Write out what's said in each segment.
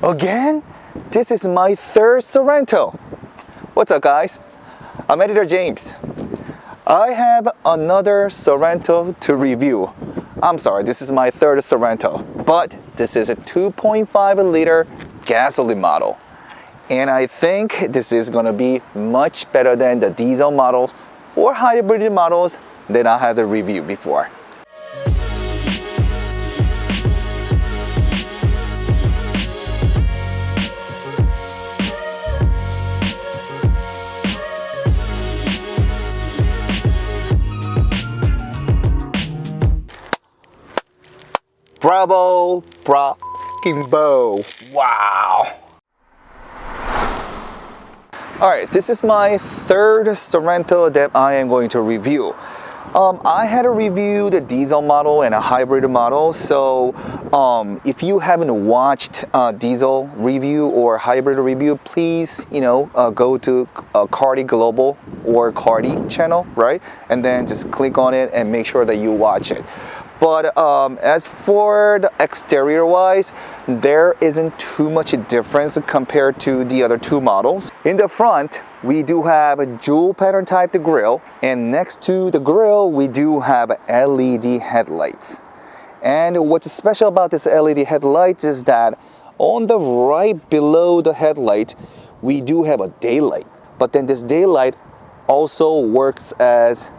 Again? This is my third Sorento. What's up, guys? I'm Editor James. I have another Sorento to review. I'm sorry, this is my third Sorento, but this is a 2.5 liter gasoline model. And I think this is gonna be much better than the diesel models or hybrid models that I had to review before. Bravo, bravo, wow. Alright, this is my third Sorento that I am going to review. I had to review the diesel model and a hybrid model, so if you haven't watched diesel review or hybrid review, please, go to Cardi Global or Cardi channel, right? And then just click on it and make sure that you watch it. But as for the exterior wise, there isn't too much difference compared to the other two models. In the front, we do have a dual pattern type grille, and next to the grille, we do have LED headlights. And what's special about this LED headlights is that on the right below the headlight, we do have a daylight. But then this daylight also works as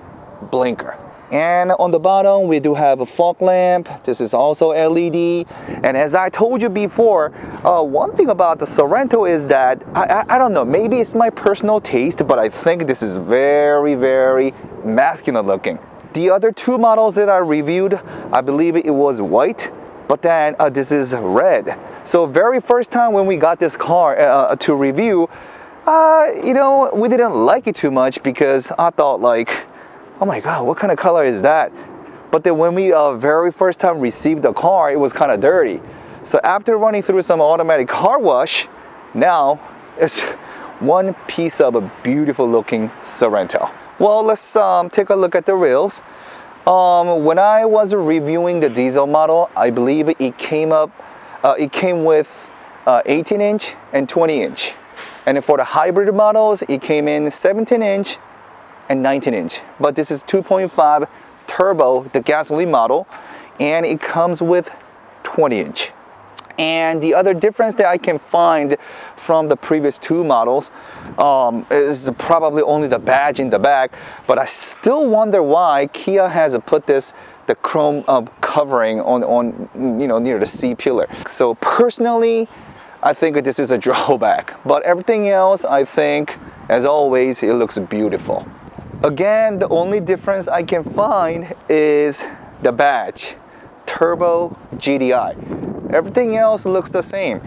blinker. And on the bottom, we do have a fog lamp. This is also LED. And as I told you before, one thing about the Sorento is that, I don't know, maybe it's my personal taste, but I think this is very, very masculine looking. The other two models that I reviewed, I believe it was white, but then this is red. So very first time when we got this car to review, we didn't like it too much because I thought like, oh my God, what kind of color is that? But then when we very first time received the car, it was kind of dirty. So after running through some automatic car wash, now it's one piece of a beautiful looking Sorento. Well, let's take a look at the wheels. When I was reviewing the diesel model, I believe it came with 18-inch and 20-inch. And for the hybrid models, it came in 17-inch and 19-inch, but this is 2.5 turbo, the gasoline model, and it comes with 20-inch. And the other difference that I can find from the previous two models is probably only the badge in the back, but I still wonder why Kia has put the chrome covering on near the C pillar. So personally, I think this is a drawback, but everything else, I think, as always, it looks beautiful. Again, the only difference I can find is the badge, Turbo GDI. Everything else looks the same.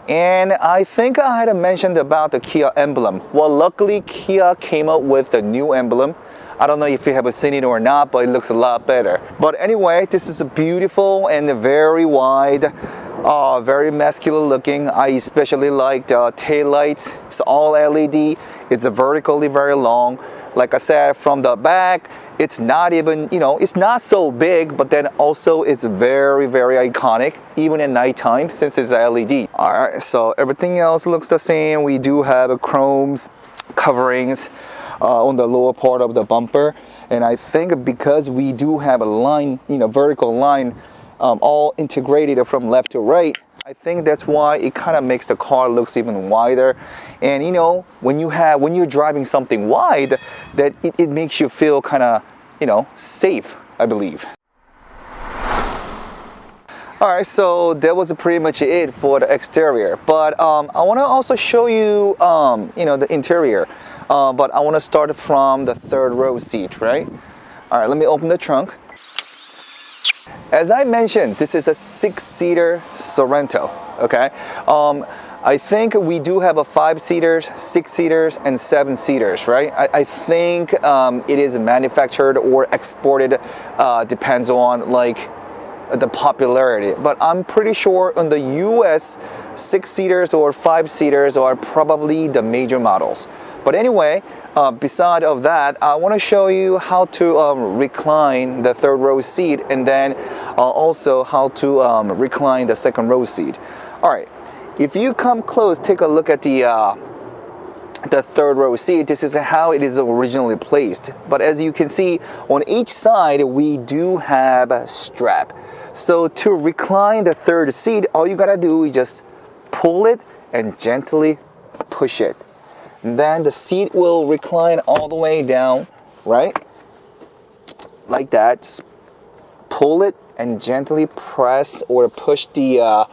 And I think I had mentioned about the Kia emblem. Well, luckily Kia came up with the new emblem. I don't know if you have seen it or not, but it looks a lot better. But anyway, this is beautiful and very wide, very masculine looking. I especially like the tail lights. It's all LED. It's vertically very long. Like I said, from the back, it's not even, it's not so big, but then also it's very, very iconic, even at nighttime, since it's LED. All right, so everything else looks the same. We do have chrome coverings on the lower part of the bumper. And I think because we do have a line, vertical line, all integrated from left to right, I think that's why it kind of makes the car looks even wider. And when you're driving something wide, that it makes you feel kind of safe, I believe. All right, so that was pretty much it for the exterior, but I want to also show you the interior, but I want to start from the third row seat, right? All right, let me open the trunk. As I mentioned, this is a 6-seater Sorento, okay? I think we do have a 5-seaters, 6-seaters, and 7-seaters, right? I think it is manufactured or exported, depends on like the popularity. But I'm pretty sure in the US, 6-seaters or 5-seaters are probably the major models. But anyway, beside of that, I want to show you how to recline the third row seat, and then also how to recline the second row seat. All right, if you come close, take a look at the third row seat. This is how it is originally placed. But as you can see, on each side, we do have a strap. So to recline the third seat, all you gotta do is just pull it and gently push it. And then the seat will recline all the way down, right? Like that. Just pull it and gently press or push the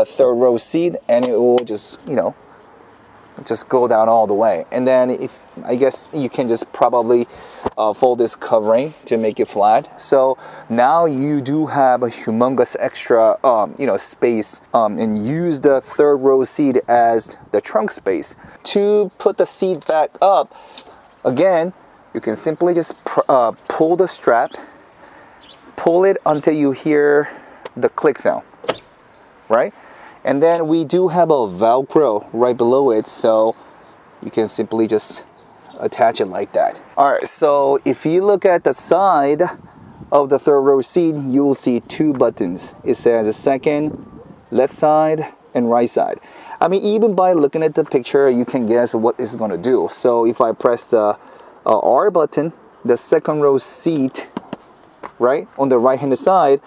third row seat, and it will just, you know, just go down all the way. And then if I guess you can just probably fold this covering to make it flat. So now you do have a humongous extra you know, space, and use the third row seat as the trunk space. To put the seat back up, again, you can simply just pull the strap, pull it until you hear the click sound, right? And then we do have a Velcro right below it, so you can simply just attach it like that. All right, so if you look at the side of the third row seat, you will see two buttons. It says second, left side, and right side. I mean, even by looking at the picture, you can guess what it's gonna do. So if I press the R button, the second row seat, right, on the right hand side,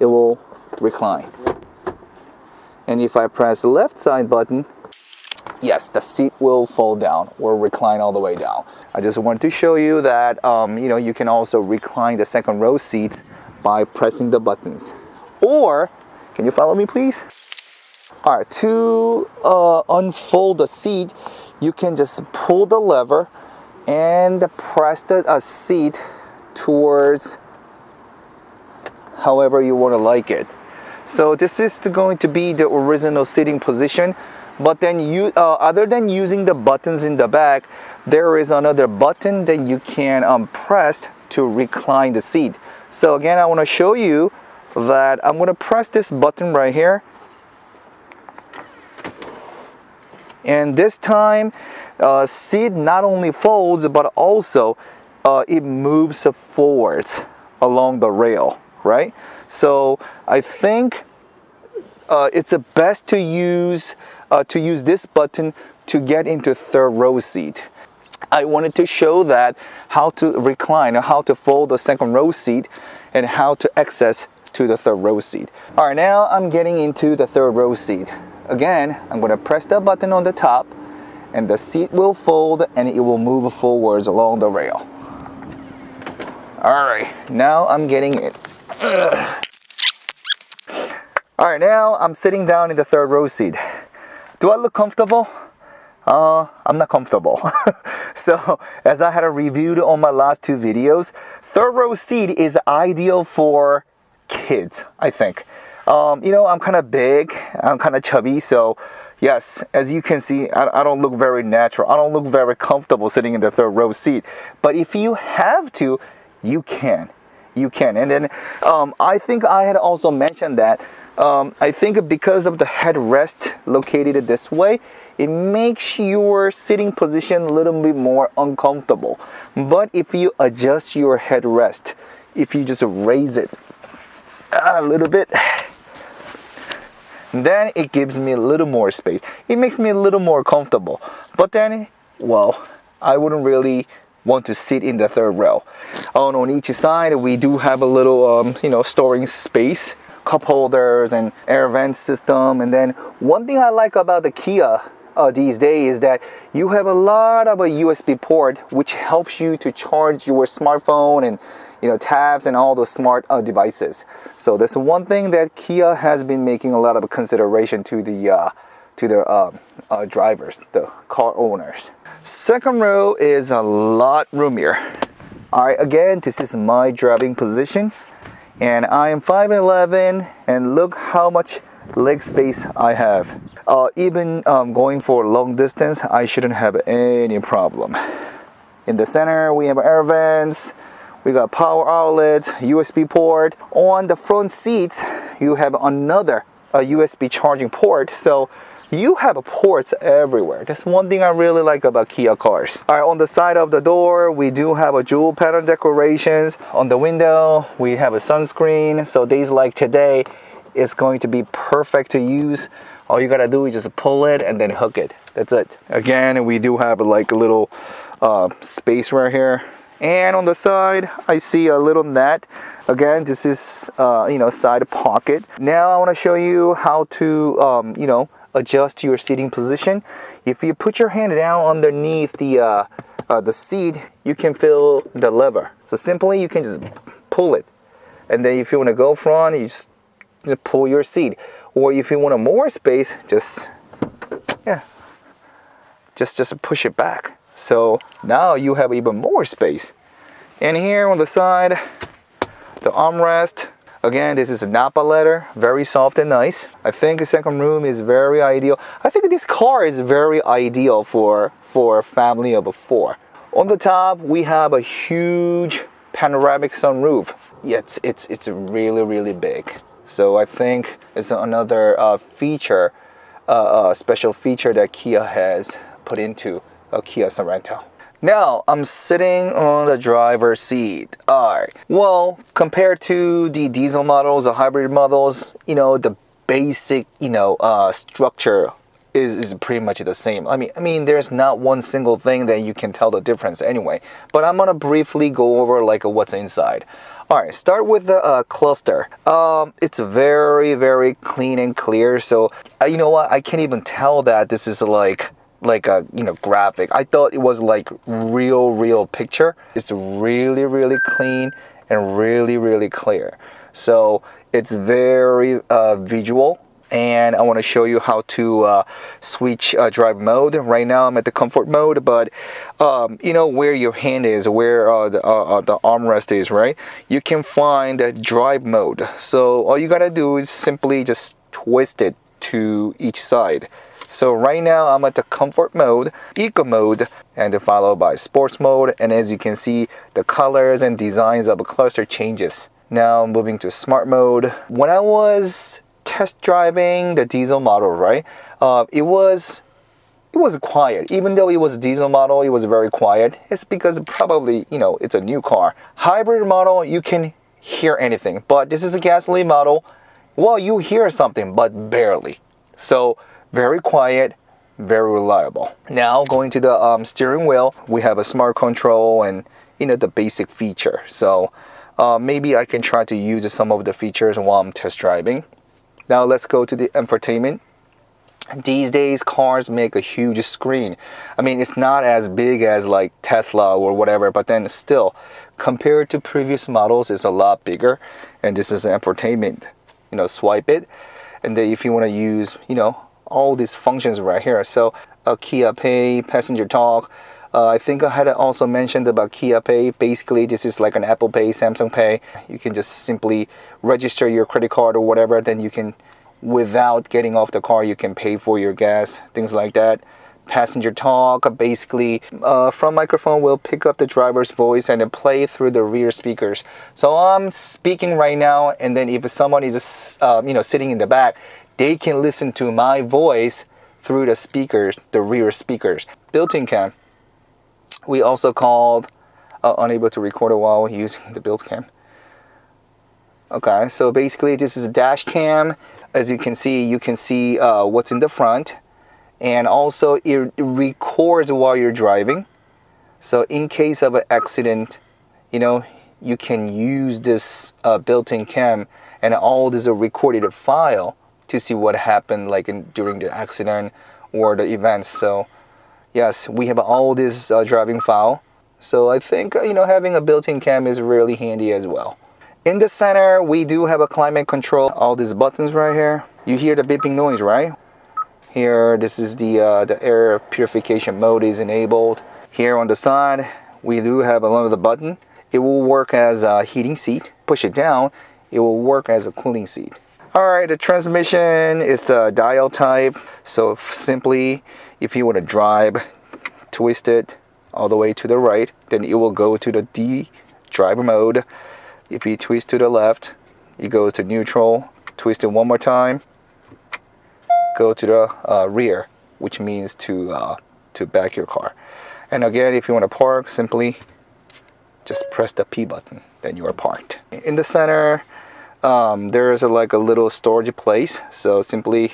it will recline. And if I press the left side button, yes, the seat will fall down or recline all the way down. I just want to show you that you know, you can also recline the second row seat by pressing the buttons. Or, can you follow me please? All right, to unfold the seat, you can just pull the lever and press the seat towards however you want to like it. So this is going to be the original sitting position, but then you other than using the buttons in the back, there is another button that you can press to recline the seat. So again, I want to show you that I'm going to press this button right here, and this time seat not only folds but also it moves forwards along the rail, right? So I think it's best to use this button to get into third row seat. I wanted to show that how to recline or how to fold the second row seat and how to access to the third row seat. All right, now I'm getting into the third row seat. Again, I'm going to press the button on the top, and the seat will fold and it will move forwards along the rail. All right, now I'm getting it. All right, now I'm sitting down in the third row seat. Do I look comfortable? I'm not comfortable. So as I had reviewed on my last two videos, third row seat is ideal for kids, I think. You know, I'm kind of big, I'm kind of chubby, so yes, as you can see, I don't look very natural. I don't look very comfortable sitting in the third row seat. But if you have to, you can. You can. And then I think I had also mentioned that I think because of the headrest located this way, it makes your sitting position a little bit more uncomfortable. But if you adjust your headrest, if you just raise it a little bit, then it gives me a little more space. It makes me a little more comfortable. But then, well, I wouldn't really want to sit in the third row. On each side, we do have a little, you know, storing space, cup holders and air vent system. And then one thing I like about the Kia these days is that you have a lot of a USB port, which helps you to charge your smartphone and, you know, tabs and all those smart devices. So that's one thing that Kia has been making a lot of consideration to the drivers, the car owners. Second row is a lot roomier. All right, again, this is my driving position, and I am 5'11", and look how much leg space I have. Even going for long distance, I shouldn't have any problem. In the center, we have air vents, we got power outlets, USB port. On the front seats, you have another USB charging port. So you have ports everywhere. That's one thing I really like about Kia cars. All right, on the side of the door, we do have a jewel pattern decorations. On the window, we have a sunscreen. So days like today, it's going to be perfect to use All you gotta do is just pull it and then hook it. That's it. Again, we do have like a little space right here. And on the side, I see a little net. Again, this is, side pocket. Now I wanna show you how to, adjust your seating position. If you put your hand down underneath the seat, you can feel the lever. So simply, you can just pull it. And then if you wanna go front, you just pull your seat. Or if you want more space, just push it back. So now you have even more space. And here on the side, the armrest. Again, this is a Napa leather, very soft and nice. I think the second room is very ideal. I think this car is very ideal for a family of 4. On the top, we have a huge panoramic sunroof. Yeah, it's really, really big. So I think it's another feature, special feature that Kia has put into a Kia Sorento. Now I'm sitting on the driver's seat. Alright. Well, compared to the diesel models, the hybrid models, the basic, structure is pretty much the same. I mean, there's not one single thing that you can tell the difference anyway. But I'm gonna briefly go over like what's inside. Alright, start with the cluster. It's very, very clean and clear. So, you know what? I can't even tell that this is like a graphic. I thought it was like real picture. It's really, really clean and really, really clear. So it's very visual. And I want to show you how to switch drive mode. Right now I'm at the comfort mode, but where your hand is, where the armrest is, right? You can find the drive mode. So all you gotta do is simply just twist it to each side. So right now I'm at the comfort mode, eco mode, and then followed by sports mode. And as you can see, the colors and designs of a cluster changes. Now moving to smart mode. When I was test driving the diesel model, right? It was quiet. Even though it was a diesel model, it was very quiet. It's because probably, it's a new car. Hybrid model, you can hear anything. But this is a gasoline model. Well, you hear something, but barely. So very quiet, very reliable. Now going to the steering wheel, we have a smart control and the basic feature. So maybe I can try to use some of the features while I'm test driving. Now let's go to the infotainment. These days cars make a huge screen. I mean, it's not as big as like Tesla or whatever, but then still compared to previous models, it's a lot bigger. And this is an infotainment. Swipe it, and then if you want to use all these functions right here. So Kia Pay, passenger talk. I think I had also mentioned about Kia Pay. Basically, this is like an Apple Pay, Samsung Pay. You can just simply register your credit card or whatever. Then you can, without getting off the car, you can pay for your gas, things like that. Passenger talk, basically, front microphone will pick up the driver's voice and then play through the rear speakers. So I'm speaking right now, and then if someone is, sitting in the back, they can listen to my voice through the speakers, the rear speakers. Built-in cam. We also called unable to record a while using the built cam. Okay, so basically this is a dash cam. As you can see what's in the front. And also it records while you're driving. So in case of an accident, you can use this built-in cam and all this recorded file to see what happened during the accident or the events. So yes, we have all this driving file. So I think having a built-in cam is really handy as well. In the center, we do have a climate control. All these buttons right here. You hear the beeping noise, right? Here, this is the air purification mode is enabled. Here on the side, we do have another button. It will work as a heating seat. Push it down, it will work as a cooling seat. Alright, the transmission is a dial type. So simply, if you want to drive, twist it all the way to the right, then it will go to the D driver mode. If you twist to the left, it goes to neutral. Twist it one more time. Go to the rear, which means to back your car. And again, if you want to park, simply just press the P button, then you are parked. In the center, there is a little storage place. So simply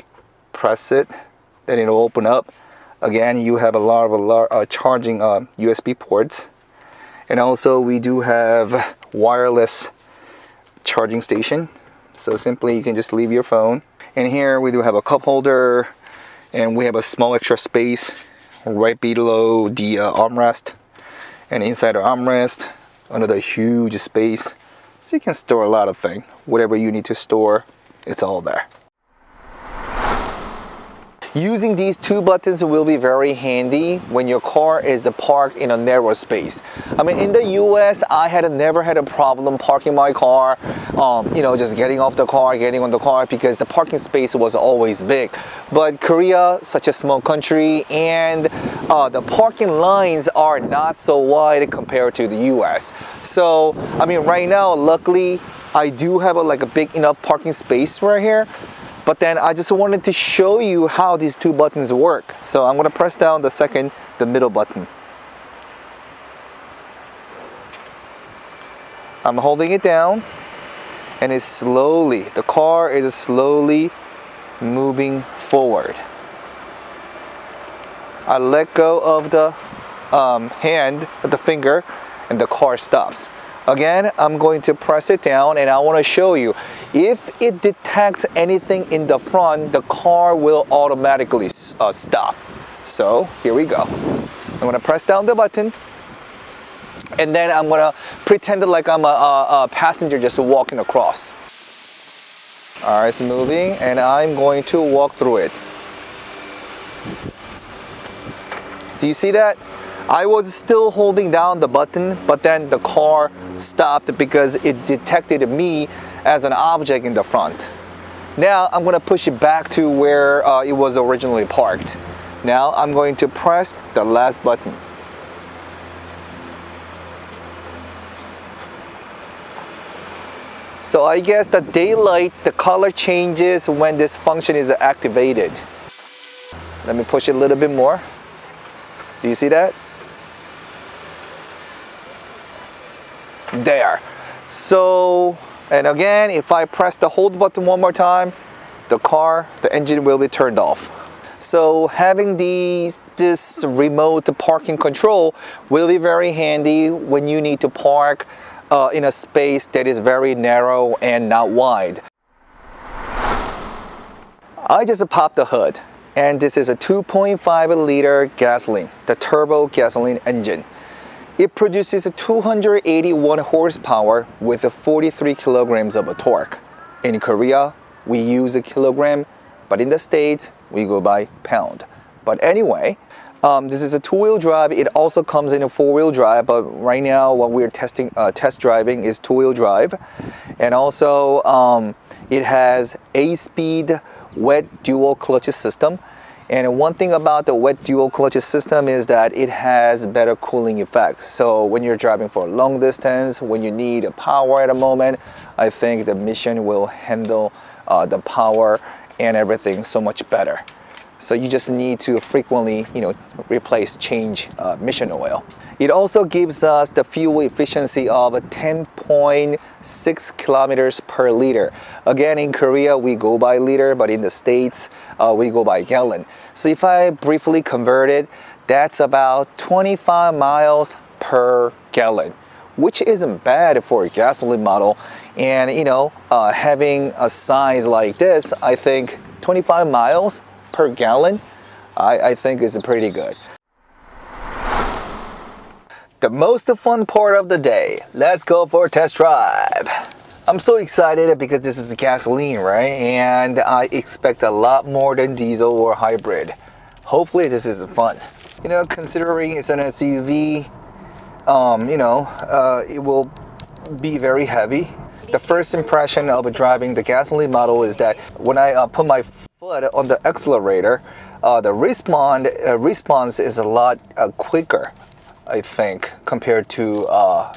press it, then it'll open up. Again, you have a lot of charging USB ports. And also we do have wireless charging station. So simply you can just leave your phone. And here we do have a cup holder, and we have a small extra space right below the armrest. And inside the armrest, another huge space. So you can store a lot of things. Whatever you need to store, it's all there. Using these two buttons will be very handy when your car is parked in a narrow space. I mean, in the US, I never had a problem parking my car, just getting off the car, getting on the car, because the parking space was always big. But Korea, such a small country, and the parking lines are not so wide compared to the US. So, I mean, right now, luckily, I do have a big enough parking space right here. But then I just wanted to show you how these two buttons work. So I'm gonna press down the middle button. I'm holding it down, and the car is slowly moving forward. I let go of the the finger, and the car stops. Again, I'm going to press it down, and I want to show you, if it detects anything in the front, the car will automatically stop. So here we go. I'm going to press down the button, and then I'm going to pretend like I'm a passenger just walking across. All right, it's moving, and I'm going to walk through it. Do you see that? I was still holding down the button, but then the car stopped because it detected me as an object in the front. Now I'm going to push it back to where it was originally parked. Now I'm going to press the last button. So I guess the daylight, the color changes when this function is activated. Let me push it a little bit more. Do you see that? There. So, and again, if I press the hold button one more time, the engine will be turned off. So having this remote parking control will be very handy when you need to park in a space that is very narrow and not wide. I just popped the hood, and this is a 2.5 liter gasoline, the turbo gasoline engine. It produces 281 horsepower with 43 kilograms of torque. In Korea, we use a kilogram, but in the States, we go by pound. But anyway, this is a two-wheel drive. It also comes in a four-wheel drive, but right now what we're test driving is two-wheel drive. And also, it has 8-speed wet dual clutch system. And one thing about the wet dual clutch system is that it has better cooling effects. So when you're driving for a long distance, when you need power at a moment, I think the Mission will handle the power and everything so much better. So you just need to frequently, change Mission oil. It also gives us the fuel efficiency of 10.6 kilometers per liter. Again, in Korea, we go by liter, but in the States, we go by gallon. So if I briefly convert it, that's about 25 miles per gallon, which isn't bad for a gasoline model. And, having a size like this, I think 25 miles per gallon, I think is pretty good. The most fun part of the day. Let's go for a test drive. I'm so excited because this is gasoline, right? And I expect a lot more than diesel or hybrid. Hopefully this is fun. Considering it's an SUV, it will be very heavy. The first impression of driving the gasoline model is that when I put my foot on the accelerator, the response is a lot quicker, I think, compared to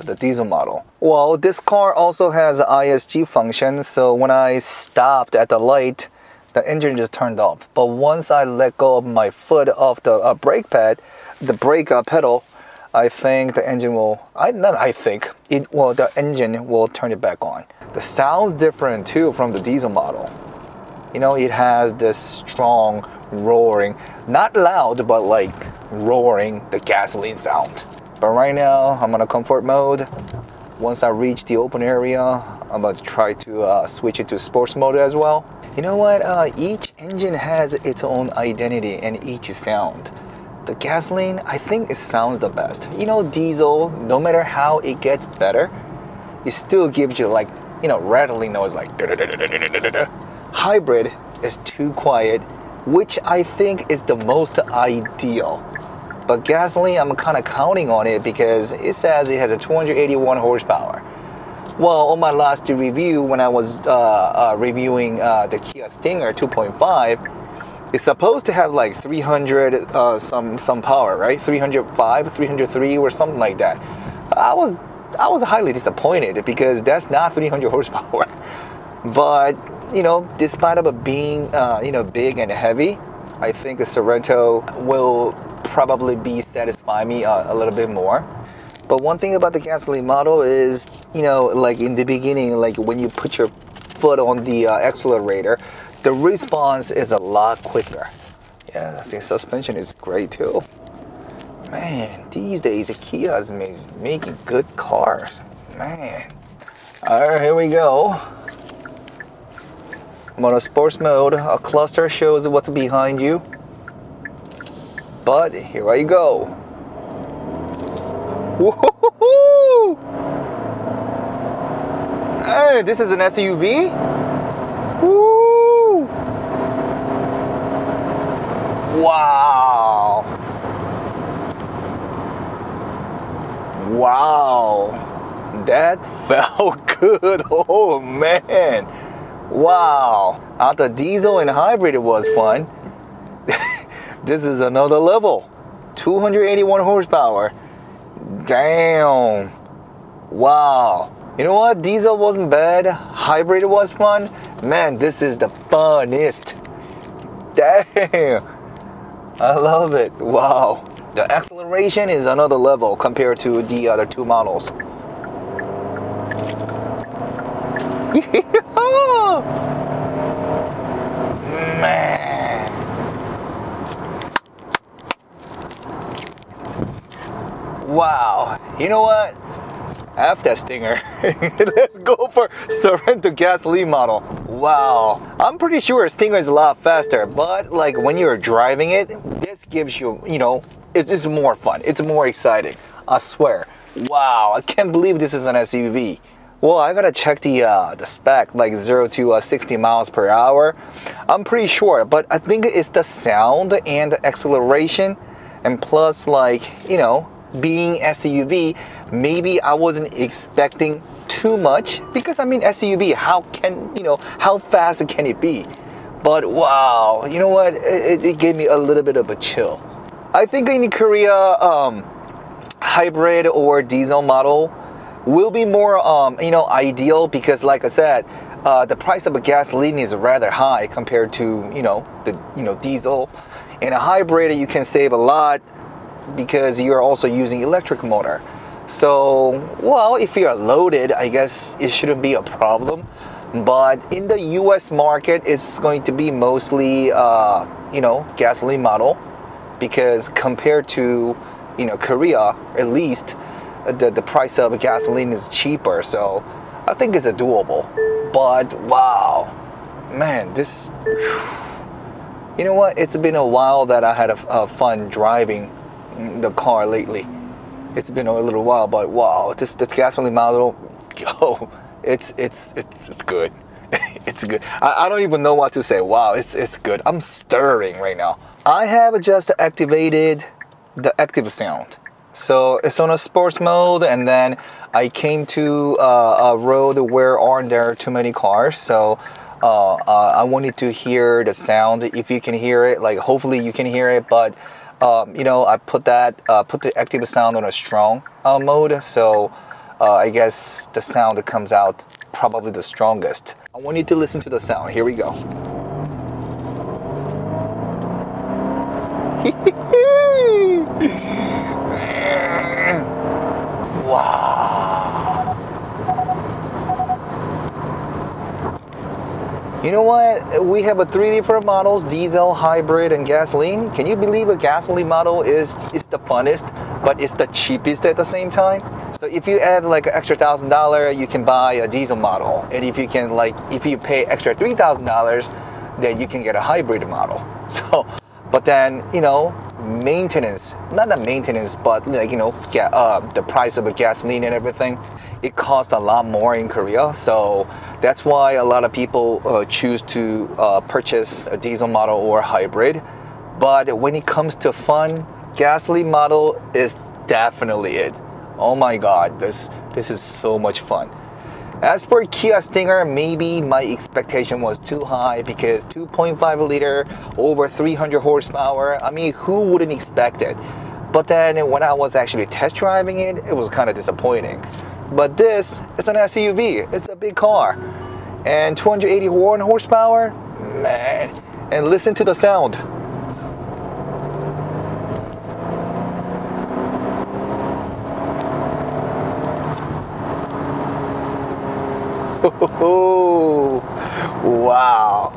the diesel model. Well, this car also has an ISG function, so when I stopped at the light, the engine just turned off. But once I let go of my foot off the brake pad, the brake pedal, I think the engine will, the engine will turn it back on. The sound's different too from the diesel model. You know, it has this strong roaring, not loud, but like roaring the gasoline sound. But right now, I'm on a comfort mode. Once I reach the open area, I'm about to try to switch it to sports mode as well. You know what? Each engine has its own identity and each sound. The gasoline, I think it sounds the best. You know, diesel, no matter how it gets better, it still gives you like, you know, rattling noise like da-da-da-da-da-da-da. Hybrid is too quiet, which I think is the most ideal. But gasoline, I'm kind of counting on it because it says it has a 281 horsepower. Well, on my last review, when I was reviewing the Kia Stinger 2.5, it's supposed to have like 300 some power, right? 305, 303 or something like that. I was highly disappointed because that's not 300 horsepower. But you know, despite of it being you know, big and heavy, I think a Sorento will probably be satisfy me a little bit more. But one thing about the gasoline model is, you know, like in the beginning, like when you put your foot on the accelerator, the response is a lot quicker. Yeah, the suspension is great too. Man, these days Kia is making good cars. Man. All right, here we go. I'm on a sports mode. A cluster shows what's behind you. But here I go. Woo-hoo-hoo-hoo! Hey, this is an SUV? Woo! Wow! Wow! That felt good. Oh man! Wow! After diesel and hybrid, it was fun. This is another level. 281 horsepower. Damn. Wow. You know what? Diesel wasn't bad. Hybrid was fun. Man, this is the funnest. Damn. I love it. Wow. The acceleration is another level compared to the other two models. Man. Wow. You know what? After Stinger, let's go for Sorento gasoline model. Wow. I'm pretty sure Stinger is a lot faster, but like when you're driving it, this gives you, you know, it's just more fun. It's more exciting. I swear. Wow. I can't believe this is an SUV. Well, I gotta check the spec, like 0 to 60 miles per hour. I'm pretty sure, but I think it's the sound and the acceleration, and plus, like, you know, being SUV, maybe I wasn't expecting too much because I mean SUV, how can, you know, how fast can it be? But wow, you know what? It gave me a little bit of a chill. I think in Korea, hybrid or diesel model will be more you know, ideal because like I said, the price of a gasoline is rather high compared to, you know, the diesel. In a hybrid you can save a lot because you're also using electric motor. So, well, if you're loaded, I guess it shouldn't be a problem. But in the US market, it's going to be mostly you know, gasoline model, because compared to, you know, Korea, at least the price of gasoline is cheaper, so I think it's a doable. But wow, man, this, you know what, it's been a while that I had a fun driving the car lately. It's been a little while, but wow, this gasoline model, yo, it's good. It's good. I don't even know what to say. Wow, it's good. I'm stirring right now. I have just activated the active sound. So it's on a sports mode, and then I came to a road where aren't there too many cars. So I wanted to hear the sound. If you can hear it, like hopefully you can hear it, but you know, I put the active sound on a strong mode. So I guess the sound that comes out probably the strongest. I want you to listen to the sound. Here we go. Wow. You know what? We have 3 different models, diesel, hybrid, and gasoline. Can you believe a gasoline model is the funnest, but it's the cheapest at the same time? So if you add like an extra $1,000, you can buy a diesel model. And if you pay extra $3,000, then you can get a hybrid model. So, but then, maintenance, not the maintenance, but the price of the gasoline and everything, it costs a lot more in Korea. So that's why a lot of people choose to purchase a diesel model or hybrid. But when it comes to fun, gasoline model is definitely it. Oh my God, this is so much fun. As for Kia Stinger, maybe my expectation was too high because 2.5 liter, over 300 horsepower. I mean, who wouldn't expect it? But then when I was actually test driving it, it was kind of disappointing. But this is an SUV. It's a big car. And 281 horsepower, man. And listen to the sound. Wow,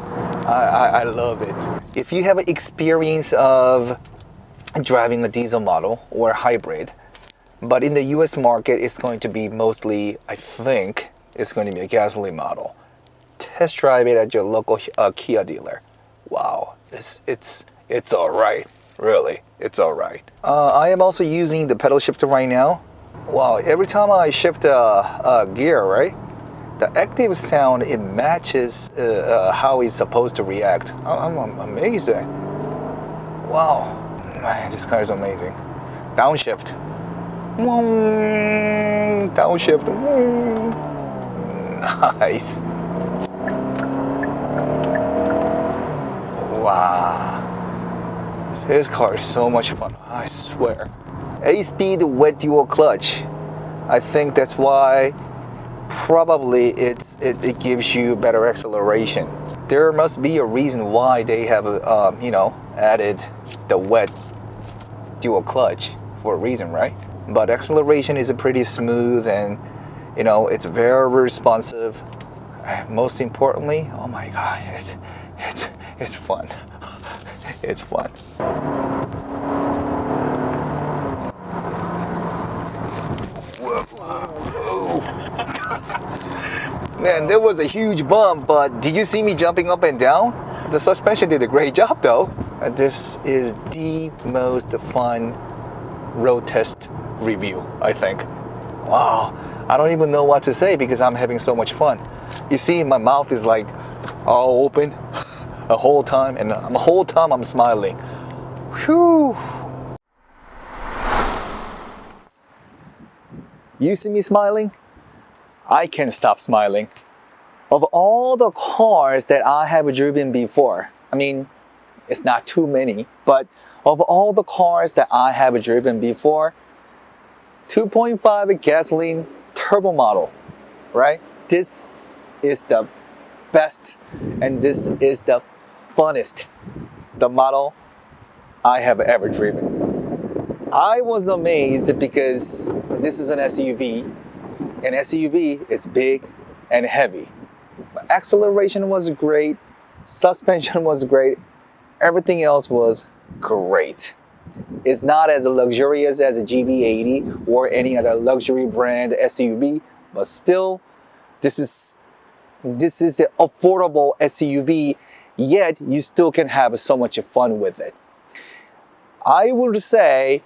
I love it. If you have an experience of driving a diesel model or hybrid, but in the US market it's going to be mostly, I think, it's going to be a gasoline model, test drive it at your local Kia dealer. Wow, it's alright, really, it's alright. I am also using the pedal shifter right now. Wow, every time I shift a gear, right? The active sound, it matches how it's supposed to react. I'm amazing. Wow, man, this car is amazing. Downshift. Downshift. Nice. Wow. This car is so much fun, I swear. 8-speed wet dual clutch. I think that's why probably it gives you better acceleration. There must be a reason why they have added the wet dual clutch for a reason, right? But acceleration is pretty smooth and it's very responsive. Most importantly, oh my God, it's fun. It's fun. Man, there was a huge bump, but did you see me jumping up and down? The suspension did a great job though. This is the most fun road test review, I think. Wow, I don't even know what to say because I'm having so much fun. You see, my mouth is like all open the whole time, and the whole time I'm smiling. Whew. You see me smiling? I can't stop smiling. Of all the cars that I have driven before, I mean, it's not too many, but of all the cars that I have driven before, 2.5 gasoline turbo model, right? This is the best and this is the funnest, the model I have ever driven. I was amazed because this is an SUV. An SUV is big and heavy. But acceleration was great, suspension was great, everything else was great. It's not as luxurious as a GV80 or any other luxury brand SUV, but still, this is the affordable SUV, yet you still can have so much fun with it. I would say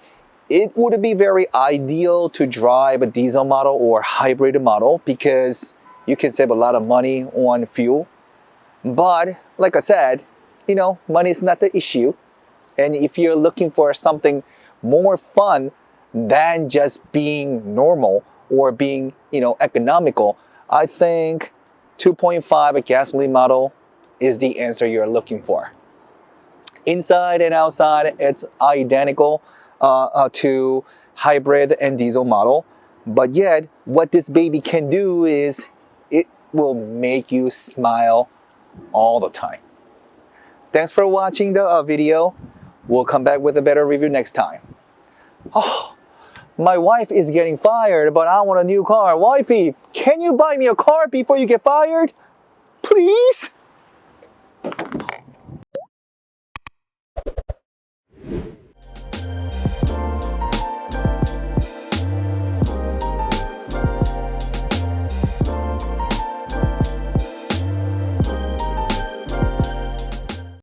it would be very ideal to drive a diesel model or hybrid model because you can save a lot of money on fuel. But like I said, money is not the issue. And if you're looking for something more fun than just being normal or being, economical, I think 2.5 gasoline model is the answer you're looking for. Inside and outside, it's identical to hybrid and diesel model. But yet, what this baby can do is it will make you smile all the time. Thanks for watching the video. We'll come back with a better review next time. Oh, my wife is getting fired, but I want a new car. Wifey, can you buy me a car before you get fired? Please?